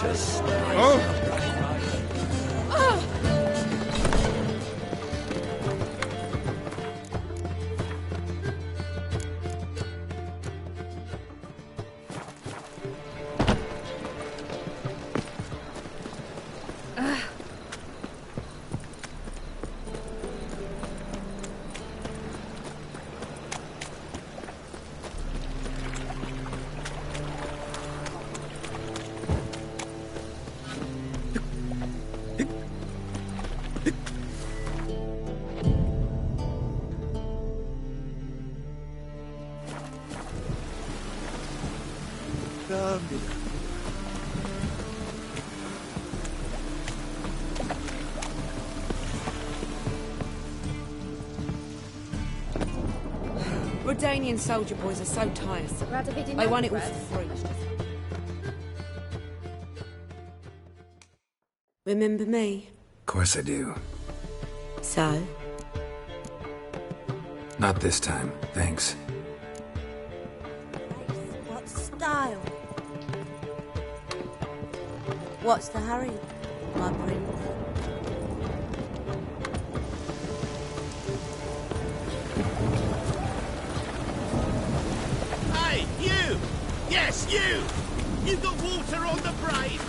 Just... Redanian soldier boys are so tiresome. They want it all for free. Remember me? Of course I do. So? Not this time, thanks. What style? What's the hurry, my prince? Hey, you! Yes, you! You got water on the brain?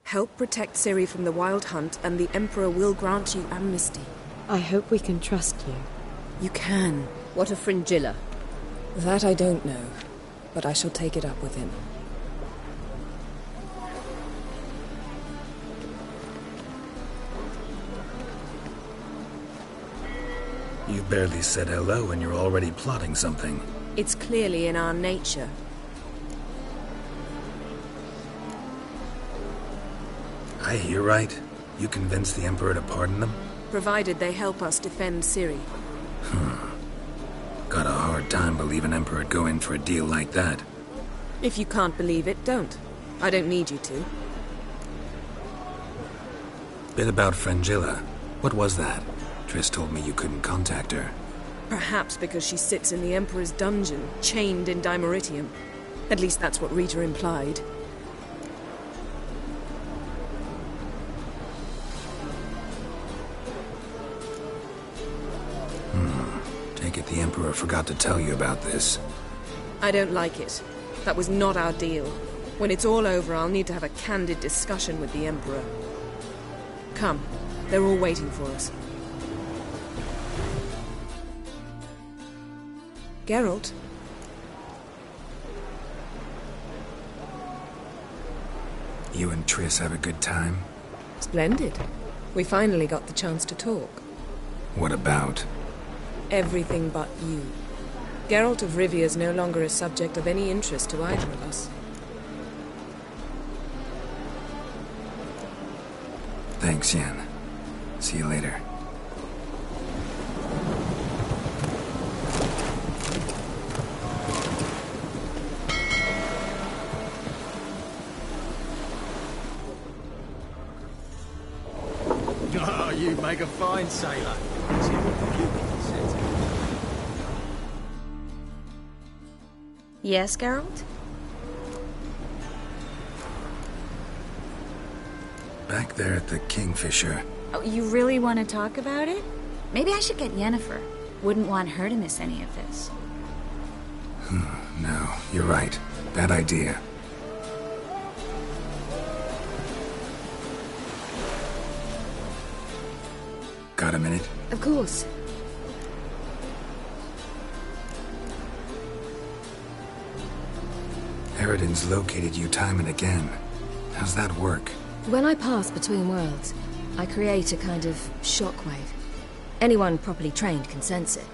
Help protect Ciri from the Wild Hunt, and the Emperor will grant you amnesty. I hope we can trust you. You can. What of Fringilla? That I don't know, but I shall take it up with him. You barely said hello and you're already plotting something. It's clearly in our nature. I hear right? You convinced the Emperor to pardon them? Provided they help us defend Ciri. Got a hard time believing Emperor'd go in for a deal like that. If you can't believe it, don't. I don't need you to. Bit about Fringilla. What was that? Triss told me you couldn't contact her. Perhaps because she sits in the Emperor's dungeon, chained in Dimeritium. At least that's what Rita implied. Take it the Emperor forgot to tell you about this. I don't like it. That was not our deal. When it's all over, I'll need to have a candid discussion with the Emperor. Come. They're all waiting for us. Geralt? You and Triss have a good time? Splendid. We finally got the chance to talk. What about? Everything but you. Geralt of Rivia is no longer a subject of any interest to either of us. Thanks, Yen. See you later. Oh, you make a fine sailor. Yes, Geralt? Back there at the Kingfisher. Oh, you really want to talk about it? Maybe I should get Yennefer. Wouldn't want her to miss any of this. No, you're right. Bad idea. Got a minute? Of course. Eridan's located you time and again. How's that work? When I pass between worlds, I create a kind of shockwave. Anyone properly trained can sense it.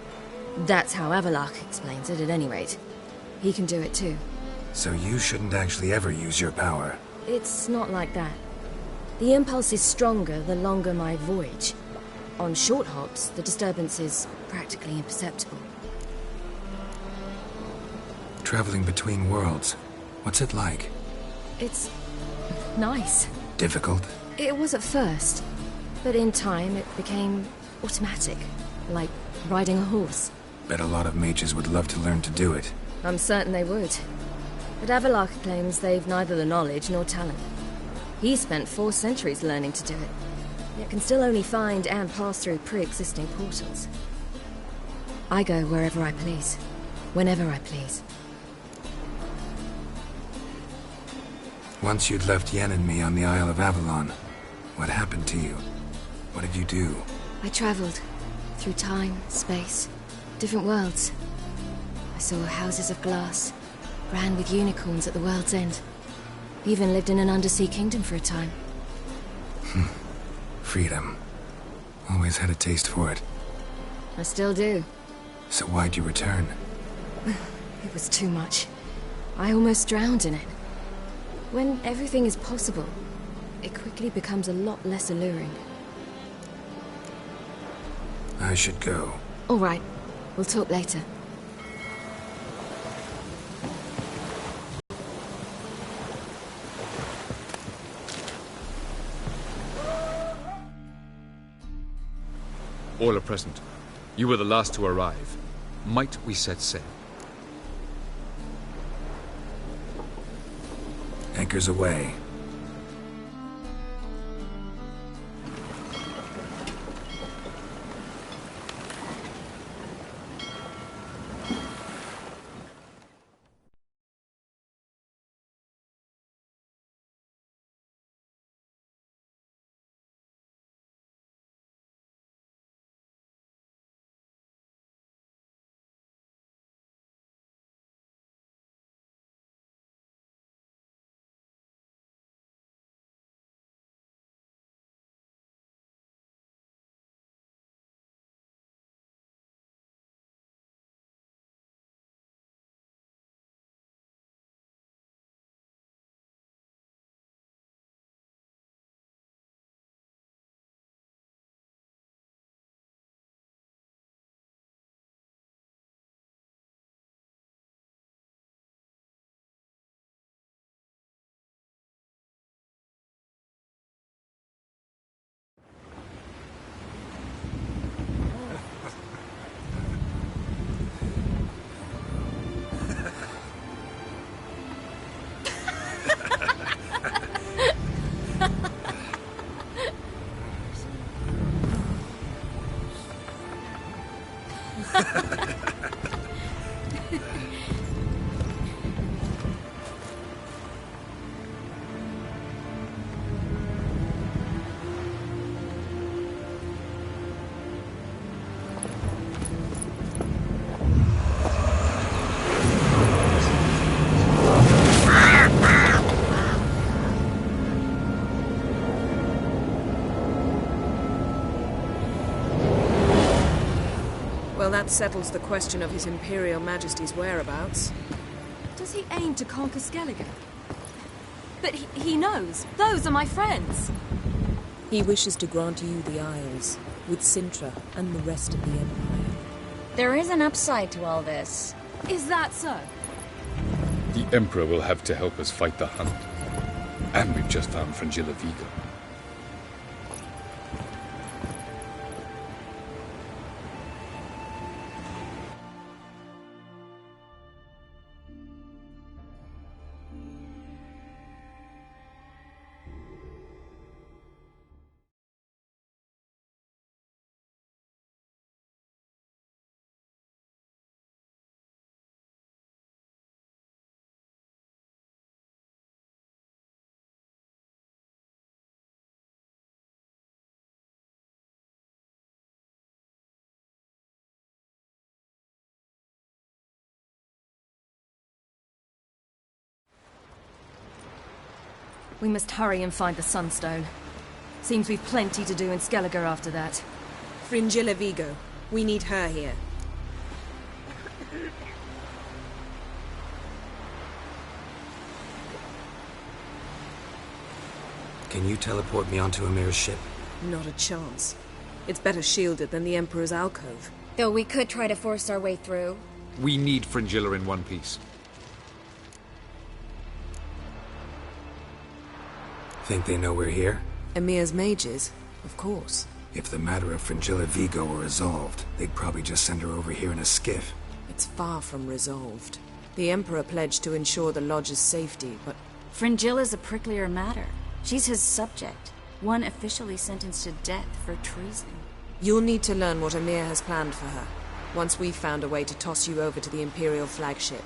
That's how Avalok explains it, at any rate. He can do it too. So you shouldn't actually ever use your power. It's not like that. The impulse is stronger the longer my voyage. On short hops, the disturbance is practically imperceptible. Traveling between worlds, what's it like? It's nice. Difficult? It was at first, but in time it became automatic, like riding a horse. Bet a lot of mages would love to learn to do it. I'm certain they would. But Avalok claims they've neither the knowledge nor talent. He spent 4 centuries learning to do it, yet can still only find and pass through pre-existing portals. I go wherever I please, whenever I please. Once you'd left Yen and me on the Isle of Avalon, what happened to you? What did you do? I traveled through time, space, different worlds. I saw houses of glass, ran with unicorns at the world's end. Even lived in an undersea kingdom for a time. Freedom. Always had a taste for it. I still do. So why'd you return? It was too much. I almost drowned in it. When everything is possible, it quickly becomes a lot less alluring. I should go. All right. We'll talk later. All are present. You were the last to arrive. Might we set sail? Anchors away. Well, that settles the question of His Imperial Majesty's whereabouts. Does he aim to conquer Skellige? But he knows. Those are my friends. He wishes to grant you the Isles, with Sintra and the rest of the Empire. There is an upside to all this. Is that so? The Emperor will have to help us fight the Hunt. And we've just found Fringilla Vigo. We must hurry and find the Sunstone. Seems we've plenty to do in Skellige after that. Fringilla Vigo. We need her here. Can you teleport me onto Amir's ship? Not a chance. It's better shielded than the Emperor's alcove. Though we could try to force our way through. We need Fringilla in one piece. Think they know we're here? Emir's mages, of course. If the matter of Fringilla Vigo were resolved, they'd probably just send her over here in a skiff. It's far from resolved. The Emperor pledged to ensure the Lodge's safety, but... Fringilla's a pricklier matter. She's his subject, one officially sentenced to death for treason. You'll need to learn what Emir has planned for her, once we've found a way to toss you over to the Imperial flagship.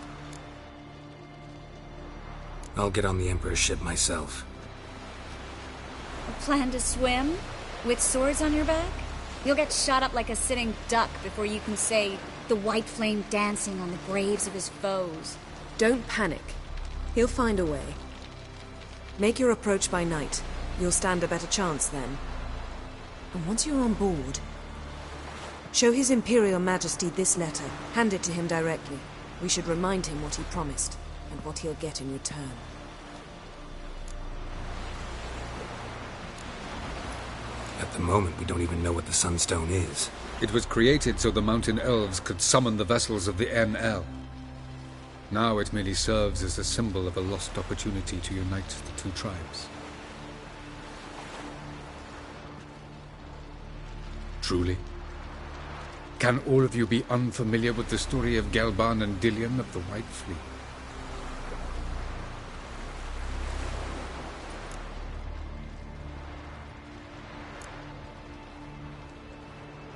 I'll get on the Emperor's ship myself. A plan to swim? With swords on your back? You'll get shot up like a sitting duck before you can say, the white flame dancing on the graves of his foes. Don't panic. He'll find a way. Make your approach by night. You'll stand a better chance then. And once you're on board, show His Imperial Majesty this letter. Hand it to him directly. We should remind him what he promised, and what he'll get in return. At the moment, we don't even know what the Sunstone is. It was created so the Mountain Elves could summon the vessels of the NL. Now it merely serves as a symbol of a lost opportunity to unite the two tribes. Truly? Can all of you be unfamiliar with the story of Gelban and Dillion of the White Fleet?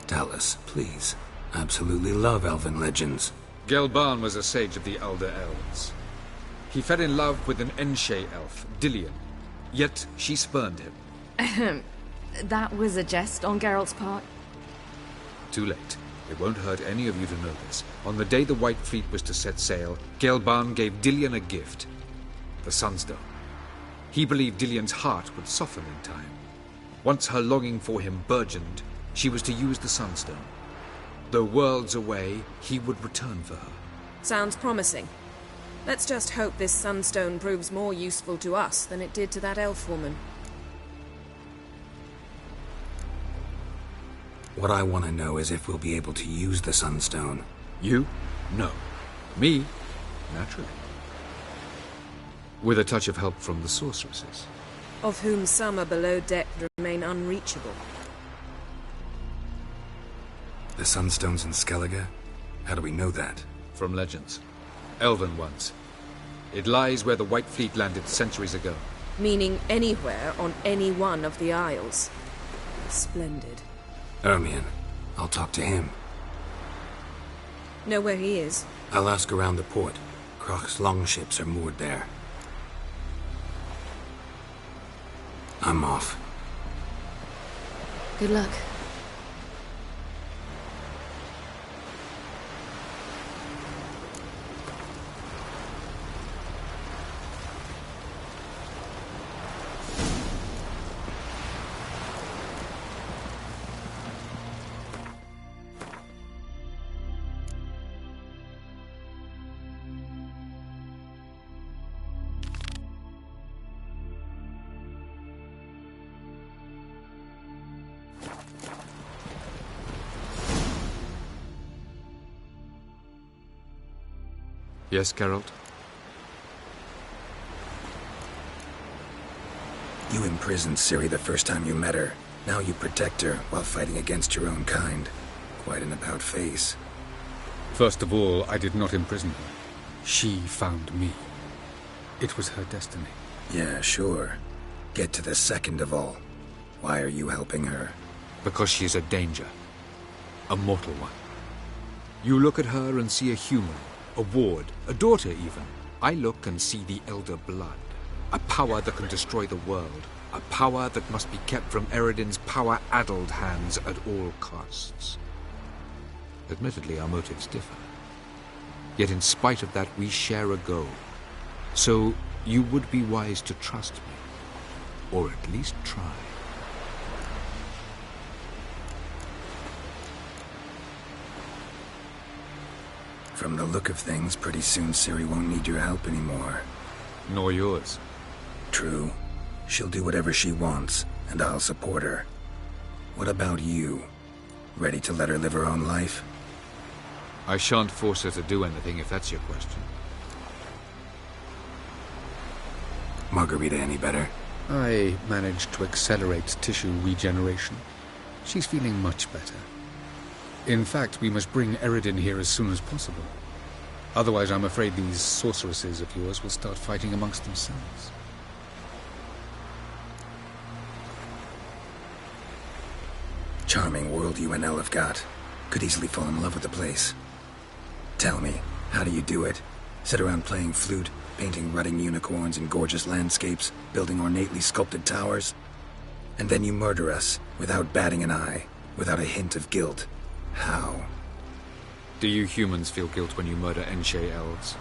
Tell us, please. Absolutely love elven legends. Gelban was a sage of the Elder Elves. He fell in love with an Enshe elf, Dillion, yet she spurned him. That was a jest on Geralt's part. Too late. It won't hurt any of you to know this. On the day the White Fleet was to set sail, Gelban gave Dillion a gift. The Sunstone. He believed Dillion's heart would soften in time. Once her longing for him burgeoned, she was to use the Sunstone. Though worlds away, he would return for her. Sounds promising. Let's just hope this Sunstone proves more useful to us than it did to that elf woman. What I want to know is if we'll be able to use the Sunstone. You? No. Me? Naturally. With a touch of help from the sorceresses. Of whom some are below deck remain unreachable. The Sunstone's in Skellige? How do we know that? From legends. Elven ones. It lies where the White Fleet landed centuries ago. Meaning anywhere on any one of the Isles. Splendid. Ermion. I'll talk to him. Know where he is? I'll ask around the port. Croc's longships are moored there. I'm off. Good luck. Yes, Geralt? You imprisoned Ciri the first time you met her. Now you protect her while fighting against your own kind. Quite an about-face. First of all, I did not imprison her. She found me. It was her destiny. Yeah, sure. Get to the second of all. Why are you helping her? Because she is a danger. A mortal one. You look at her and see a human. A ward, a daughter even. I look and see the Elder Blood. A power that can destroy the world. A power that must be kept from Eredin's power-addled hands at all costs. Admittedly, our motives differ. Yet in spite of that, we share a goal. So, you would be wise to trust me. Or at least try. From the look of things, pretty soon Ciri won't need your help anymore. Nor yours. True. She'll do whatever she wants, and I'll support her. What about you? Ready to let her live her own life? I shan't force her to do anything, if that's your question. Margarita any better? I managed to accelerate tissue regeneration. She's feeling much better. In fact, we must bring Eredin here as soon as possible. Otherwise, I'm afraid these sorceresses of yours will start fighting amongst themselves. Charming world you and Elle have got. Could easily fall in love with the place. Tell me, how do you do it? Sit around playing flute, painting rutting unicorns in gorgeous landscapes, building ornately sculpted towers? And then you murder us, without batting an eye, without a hint of guilt. How? Do you humans feel guilt when you murder Enshe elves?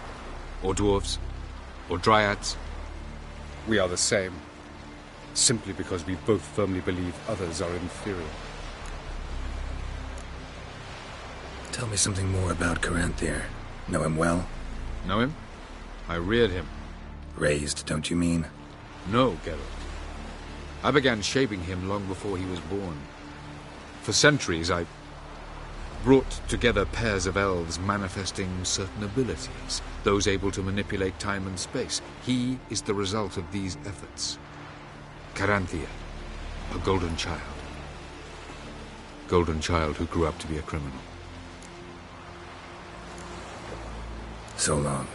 Or dwarves? Or dryads? We are the same. Simply because we both firmly believe others are inferior. Tell me something more about Caranthir. Know him well? Know him? I reared him. Raised, don't you mean? No, Geralt. I began shaping him long before he was born. For centuries, I brought together pairs of elves manifesting certain abilities, those able to manipulate time and space. He is the result of these efforts. Caranthir, a golden child. Golden child who grew up to be a criminal. So long.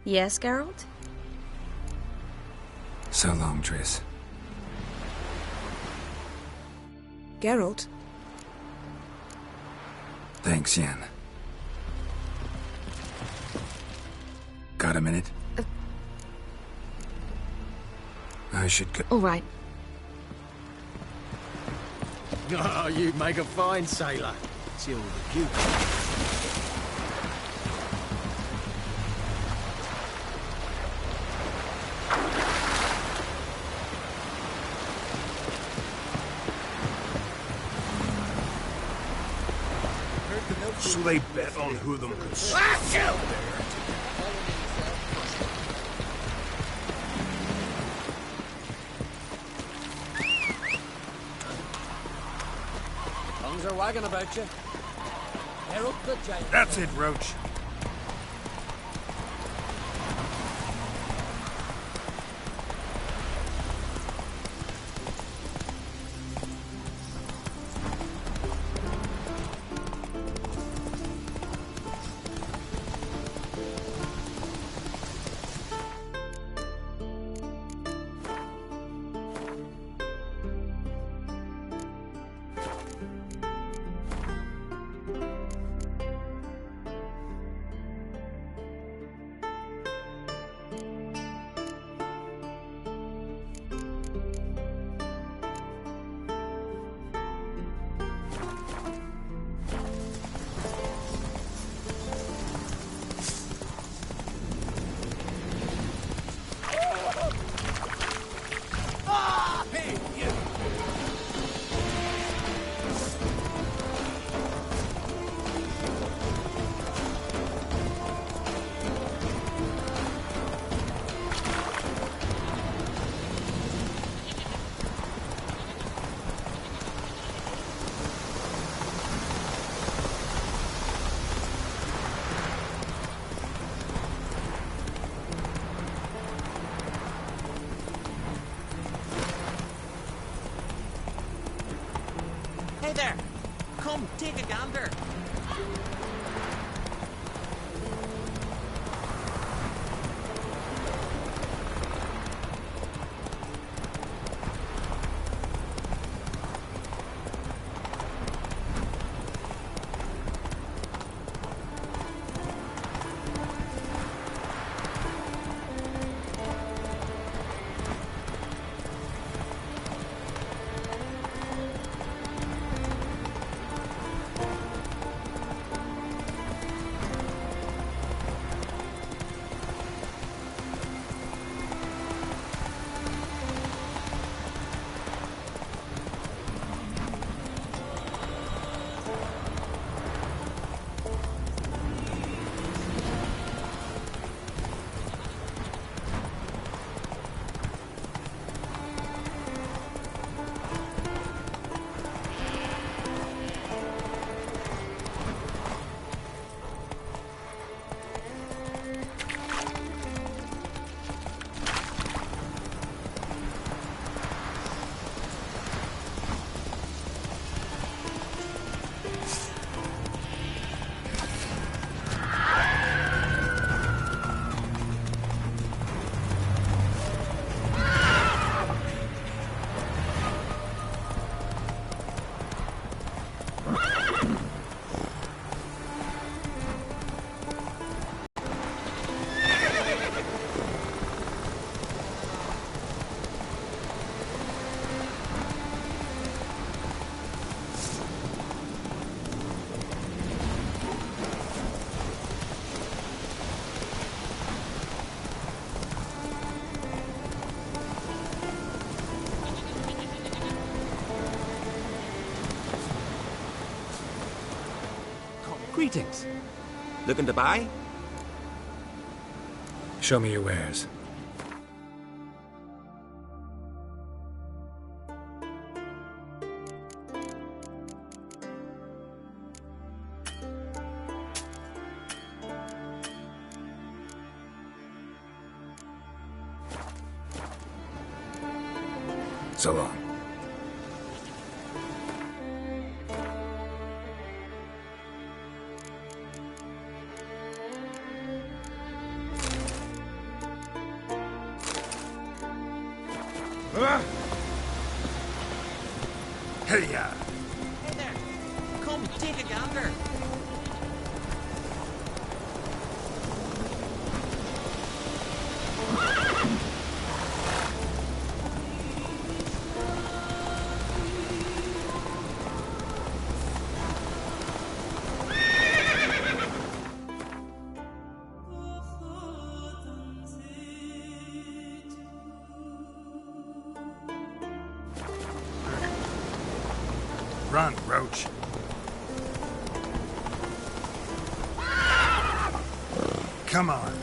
Yes, Geralt? So long, Triss. Geralt? Thanks, Yen. Got a minute? I should go. All right. Oh, you make a fine sailor. Till the cute. So they bet on who them could Tongues are wagging about you. Herald the giant. That's it, Roach. Hey there! Come, take a gander! Greetings. Looking to buy? Show me your wares. So long. Hey-ya! Hey there. Come, take a gander. Run, Roach. Come on.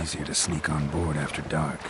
easier to sneak on board after dark.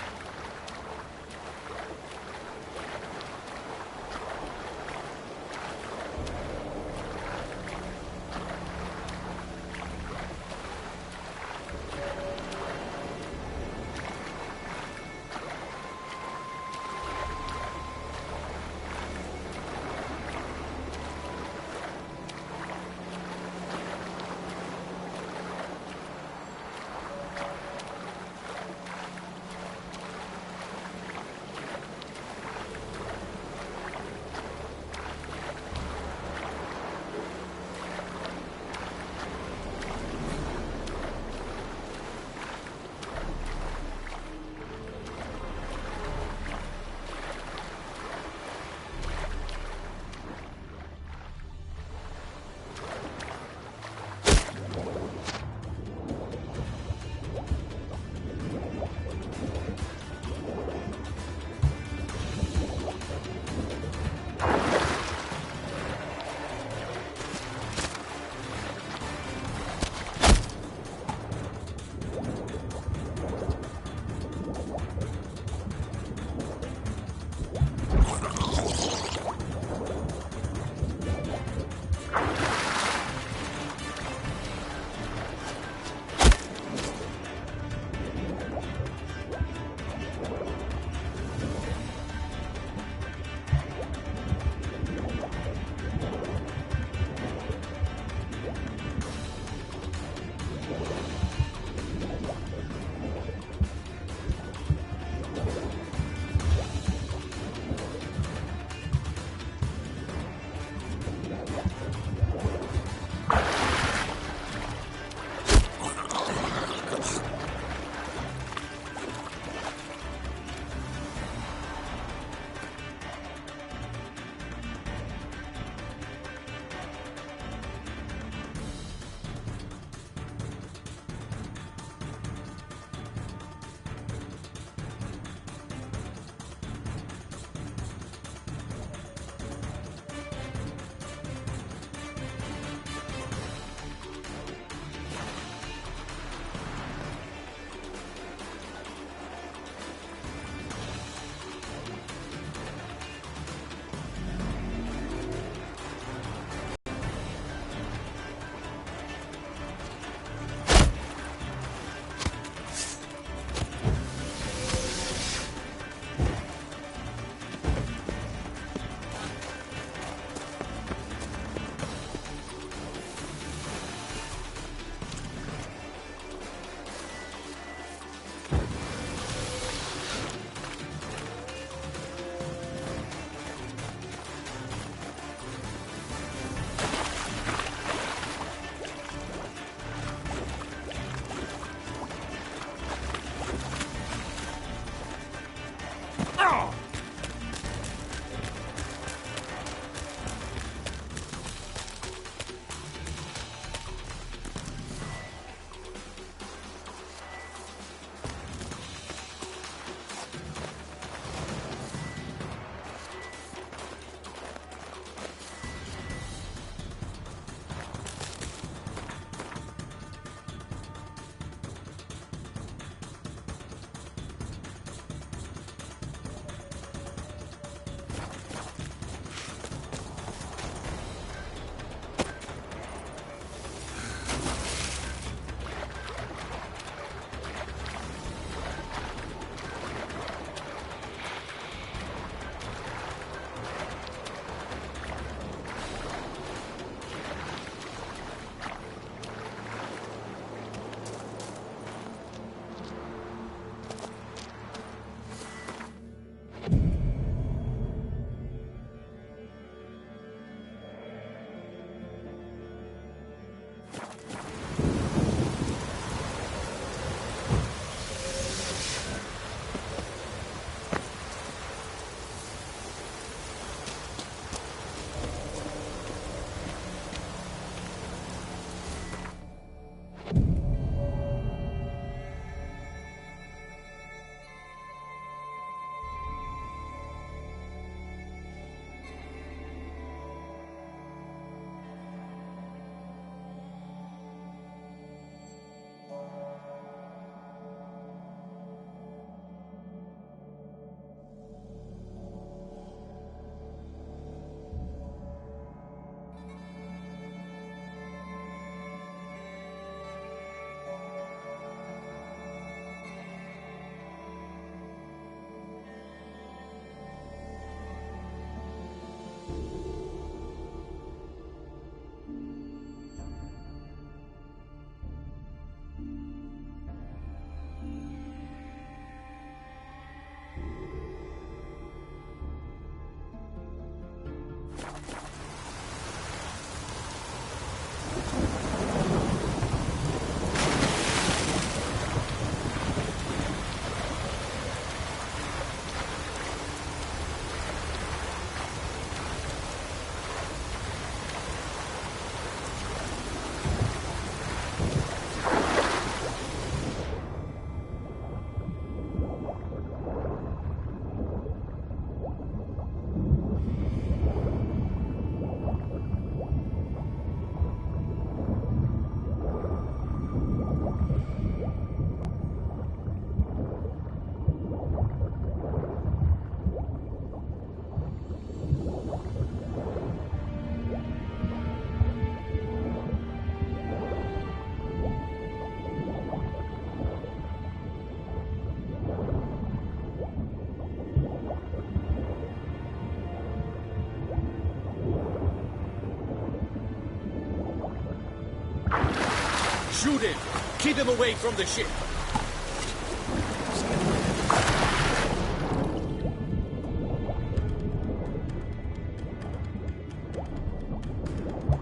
Shoot him! Keep him away from the ship!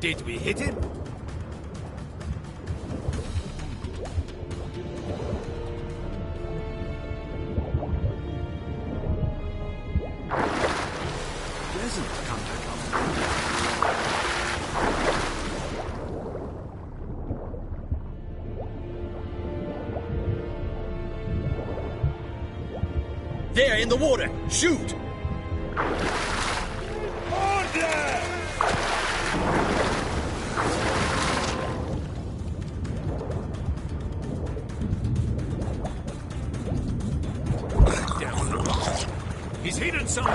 Did we hit him? Doesn't come back up. There, in the water! Shoot! He's hidden somewhere!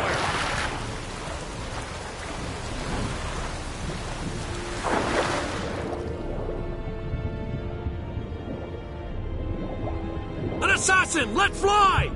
An assassin! Let fly!